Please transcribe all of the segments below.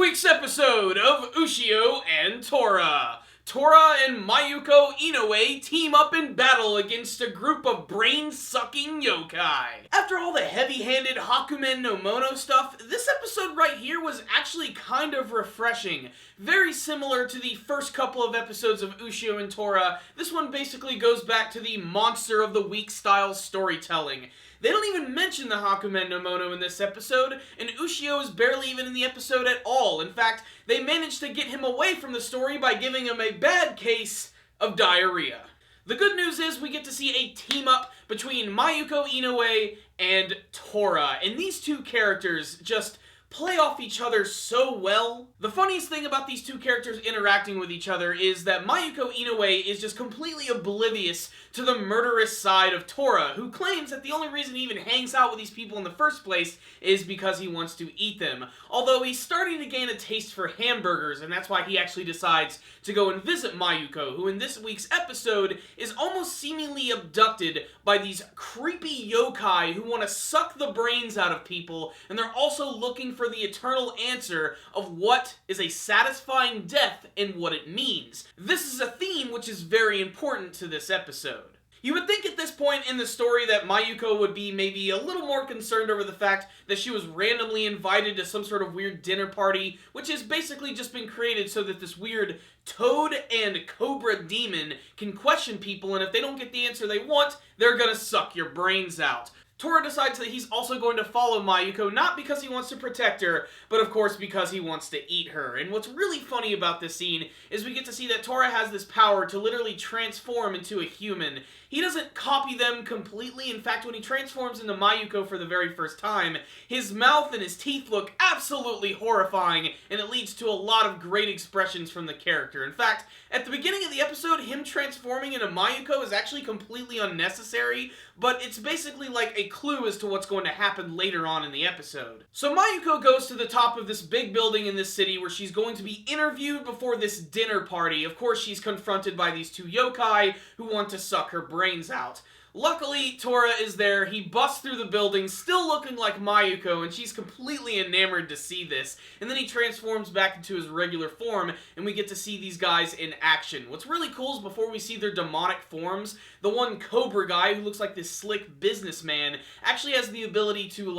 week's episode of Ushio and Tora. Tora and Mayuko Inoue team up in battle against a group of brain-sucking yokai. After all the heavy-handed Hakumen no Mono stuff, this episode right here was actually kind of refreshing. Very similar to the first couple of episodes of Ushio and Tora, this one basically goes back to the Monster of the Week style storytelling. They don't even mention the Hakumen no Mono in this episode, and Ushio is barely even in the episode at all. In fact, they managed to get him away from the story by giving him a bad case of diarrhea. The good news is we get to see a team-up between Mayuko Inoue and Tora, and these two characters just play off each other so well. The funniest thing about these two characters interacting with each other is that Mayuko Inoue is just completely oblivious to the murderous side of Tora, who claims that the only reason he even hangs out with these people in the first place is because he wants to eat them. Although he's starting to gain a taste for hamburgers, and that's why he actually decides to go and visit Mayuko, who in this week's episode is almost seemingly abducted by these creepy yokai who want to suck the brains out of people, and they're also looking for the eternal answer of what is a satisfying death and what it means. This is a theme which is very important to this episode. You would think at this point in the story that Mayuko would be maybe a little more concerned over the fact that she was randomly invited to some sort of weird dinner party, which has basically just been created so that this weird toad and cobra demon can question people, and if they don't get the answer they want, they're gonna suck your brains out. Tora decides that he's also going to follow Mayuko, not because he wants to protect her, but of course because he wants to eat her. And what's really funny about this scene is we get to see that Tora has this power to literally transform into a human. He doesn't copy them completely. In fact, when he transforms into Mayuko for the very first time, his mouth and his teeth look absolutely horrifying, and it leads to a lot of great expressions from the character. In fact, at the beginning of the episode, him transforming into Mayuko is actually completely unnecessary, but it's basically like a clue as to what's going to happen later on in the episode. So Mayuko goes to the top of this big building in this city where she's going to be interviewed before this dinner party. Of course, she's confronted by these two yokai who want to suck her brains out. Luckily, Tora is there. He busts through the building, still looking like Mayuko, and she's completely enamored to see this. And then he transforms back into his regular form, and we get to see these guys in action. What's really cool is before we see their demonic forms, the one Cobra guy who looks like this slick businessman actually has the ability to,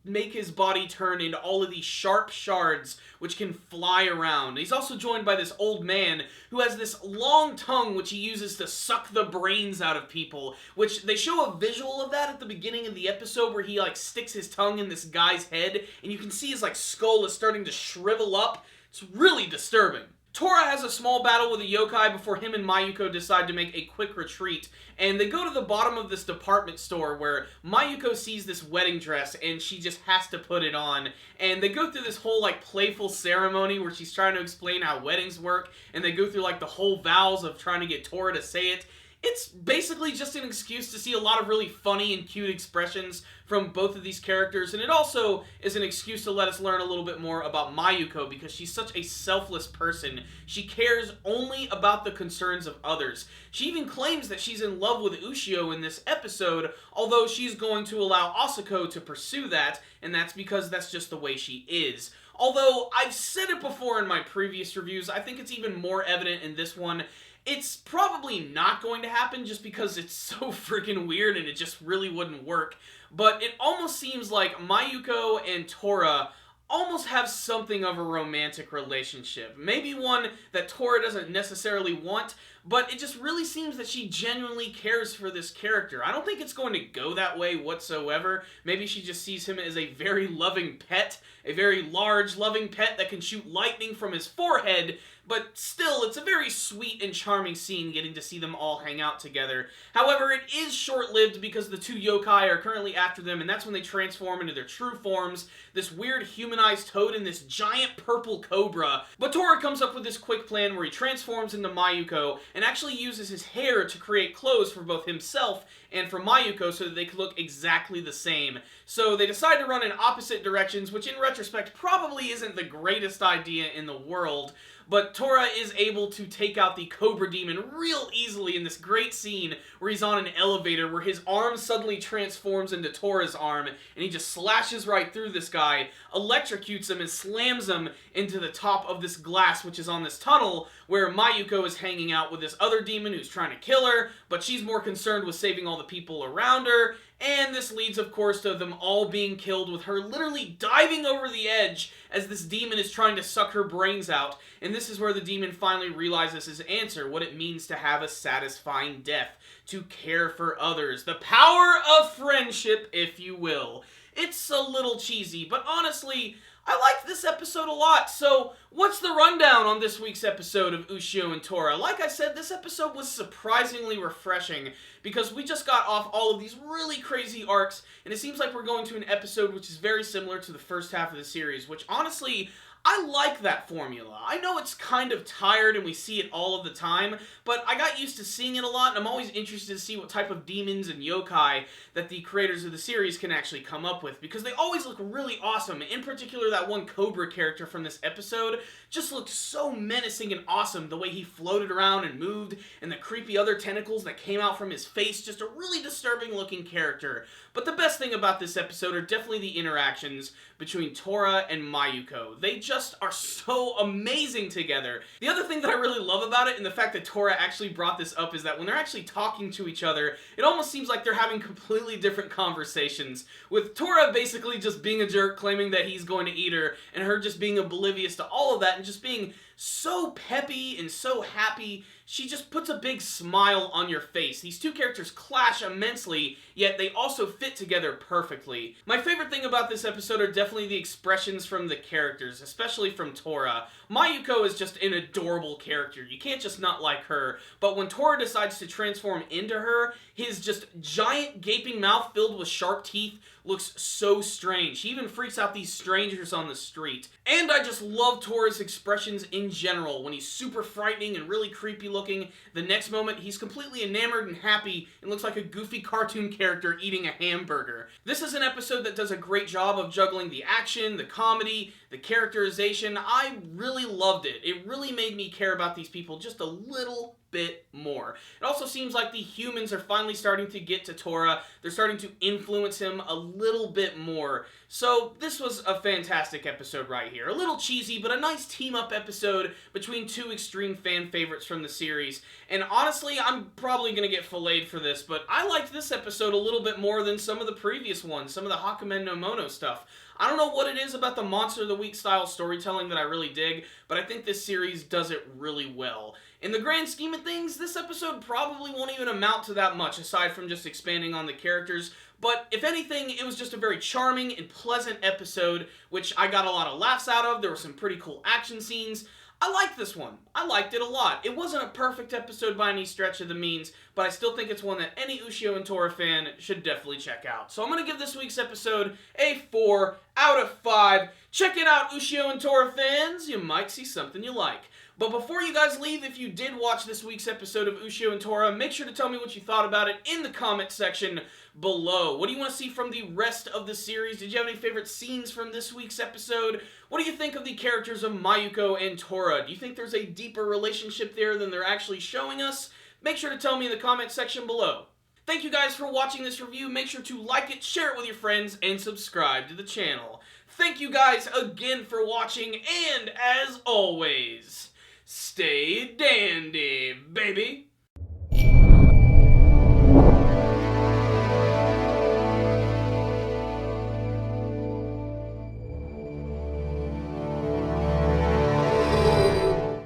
make his body turn into all of these sharp shards which can fly around. He's also joined by this old man who has this long tongue which he uses to suck the brains out of people, which they show a visual of that at the beginning of the episode where he sticks his tongue in this guy's head and you can see his skull is starting to shrivel up. It's really disturbing. Tora has a small battle with a yokai before him and Mayuko decide to make a quick retreat, and they go to the bottom of this department store where Mayuko sees this wedding dress and she just has to put it on, and they go through this whole playful ceremony where she's trying to explain how weddings work, and they go through the whole vows of trying to get Tora to say it. It's basically just an excuse to see a lot of really funny and cute expressions from both of these characters, and it also is an excuse to let us learn a little bit more about Mayuko because she's such a selfless person. She cares only about the concerns of others. She even claims that she's in love with Ushio in this episode, although she's going to allow Asako to pursue that, and that's because that's just the way she is. Although, I've said it before in my previous reviews, I think it's even more evident in this one. It's probably not going to happen just because it's so freaking weird and it just really wouldn't work. But it almost seems like Mayuko and Tora almost have something of a romantic relationship. Maybe one that Tora doesn't necessarily want, but it just really seems that she genuinely cares for this character. I don't think it's going to go that way whatsoever. Maybe she just sees him as a very loving pet, a very large, loving pet that can shoot lightning from his forehead, but still, it's a very sweet and charming scene getting to see them all hang out together. However, it is short-lived because the two yokai are currently after them, and that's when they transform into their true forms, this weird humanized toad and this giant purple cobra. But Tora comes up with this quick plan where he transforms into Mayuko and actually uses his hair to create clothes for both himself and for Mayuko so that they could look exactly the same. So they decide to run in opposite directions, which in retrospect probably isn't the greatest idea in the world. but Tora is able to take out the Cobra Demon real easily in this great scene where he's on an elevator where his arm suddenly transforms into Tora's arm and he just slashes right through this guy, electrocutes him, and slams him into the top of this glass which is on this tunnel where Mayuko is hanging out with this other demon who's trying to kill her, but she's more concerned with saving all the people around her. And this leads, of course, to them all being killed with her literally diving over the edge as this demon is trying to suck her brains out. And this is where the demon finally realizes his answer, what it means to have a satisfying death, to care for others. The power of friendship, if you will. It's a little cheesy, but honestly, I liked this episode a lot. So, what's the rundown on this week's episode of Ushio and Tora? Like I said, this episode was surprisingly refreshing because we just got off all of these really crazy arcs, and it seems like we're going to an episode which is very similar to the first half of the series, which honestly, I like that formula. I know it's kind of tired and we see it all of the time, but I got used to seeing it a lot, and I'm always interested to see what type of demons and yokai that the creators of the series can actually come up with, because they always look really awesome. In particular, that one Cobra character from this episode just looked so menacing and awesome, the way he floated around and moved, and the creepy other tentacles that came out from his face, just a really disturbing looking character. But the best thing about this episode are definitely the interactions between Tora and Mayuko. They just are so amazing together. The other thing that I really love about it, and the fact that Tora actually brought this up, is that when they're actually talking to each other, it almost seems like they're having completely different conversations, with Tora basically just being a jerk, claiming that he's going to eat her, and her just being oblivious to all of that, and just being so peppy and so happy. She just puts a big smile on your face. These two characters clash immensely, yet they also fit together perfectly. My favorite thing about this episode are definitely the expressions from the characters, especially from Tora. Mayuko is just an adorable character. You can't just not like her, but when Tora decides to transform into her, his just giant gaping mouth filled with sharp teeth looks so strange. He even freaks out these strangers on the street. And I just love Tora's expressions in general. When he's super frightening and really creepy looking, the next moment he's completely enamored and happy and looks like a goofy cartoon character eating a hamburger. This is an episode that does a great job of juggling the action, the comedy, the characterization. I really loved it. It really made me care about these people just a little bit more. It also seems like the humans are finally starting to get to Tora. They're starting to influence him a little bit more. So this was a fantastic episode right here. A little cheesy, but a nice team-up episode between two extreme fan favorites from the series. And honestly, I'm probably going to get filleted for this, but I liked this episode a little bit more than some of the previous ones, some of the Hakumen no Mono stuff. I don't know what it is about the Monster of the Week style storytelling that I really dig, but I think this series does it really well. In the grand scheme of things, this episode probably won't even amount to that much, aside from just expanding on the characters, but if anything, it was just a very charming and pleasant episode, which I got a lot of laughs out of. There were some pretty cool action scenes. I liked this one. I liked it a lot. It wasn't a perfect episode by any stretch of the means, but I still think it's one that any Ushio and Tora fan should definitely check out. So I'm going to give this week's episode a 4 out of 5. Check it out, Ushio and Tora fans. You might see something you like. But before you guys leave, if you did watch this week's episode of Ushio and Tora, make sure to tell me what you thought about it in the comment section below. What do you want to see from the rest of the series? Did you have any favorite scenes from this week's episode? What do you think of the characters of Mayuko and Tora? Do you think there's a deeper relationship there than they're actually showing us? Make sure to tell me in the comment section below. Thank you guys for watching this review. Make sure to like it, share it with your friends, and subscribe to the channel. Thank you guys again for watching, and as always, stay dandy, baby!